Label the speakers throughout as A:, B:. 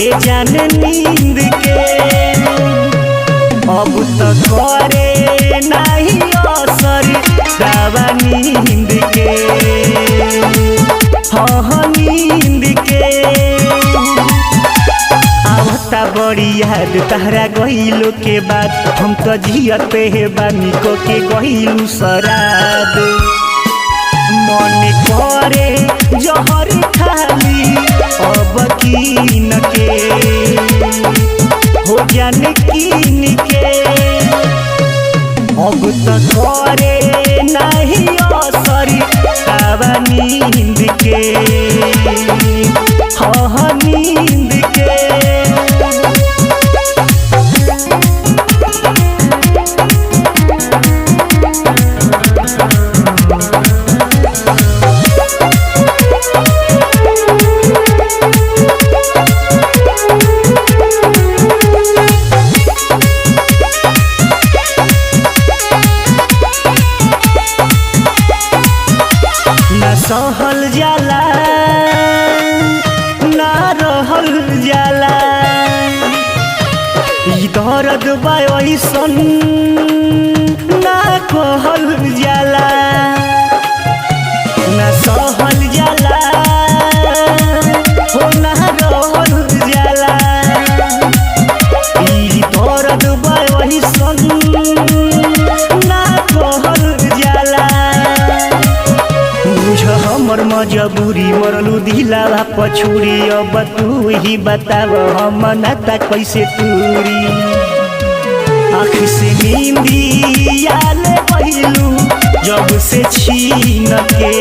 A: ए जान नींद के अब तो करे नहीं असर दवा नींद के हाँ नींद के आवता बड़ी याद तहरा गहिलो के बाद हम तो जियते है बानी को के गहिलू शराब मन करे जहर खाली अब कीन के हो जान कीन के अब तो करे नहीं असर दवा नींद के हाँ नींद के सहल जाला ना रहल जाला ई दर्द बा ऐसन ना कहल जाला ना सहल जाला हो ना रहल जाला ई दर्द बा ऐसन ना कहल जाला हमर मजबूरी मरलू दिलावा पछुरी अब तू ही बताव हम नाता कैसे टूरी आँख से नींदिया ले पहिलू जब से छीन के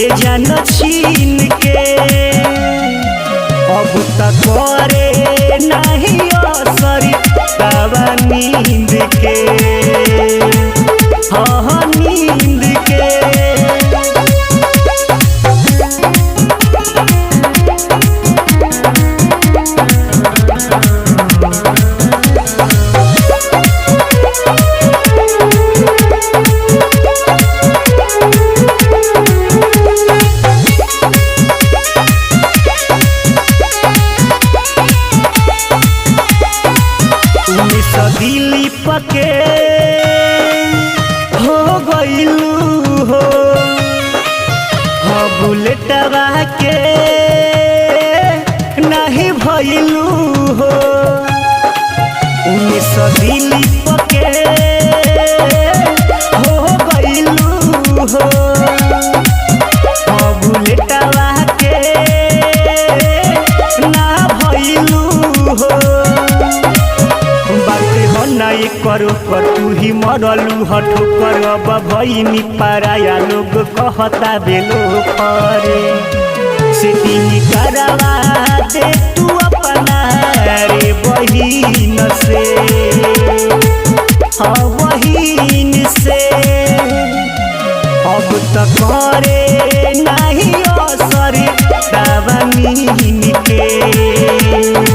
A: ए जान छीन के अब तक करे नहीं असर दवा नींद के हाँ नींद के दिली पके हो गईलू हो हाँ बुलेटवा के नहीं भइलू हो 19 दिली पके हो गईलू हो हाँ बुलेटवा के ना भइलू हो नहीं करो पर तू ही मरलू हठो कर अब भईनी पाराया लोग कहता बेलो करे सेटिंग करवा दे तू अपना रे बहिन से हाँ बहिन से अब तो करे नहीं असर दवा नींद के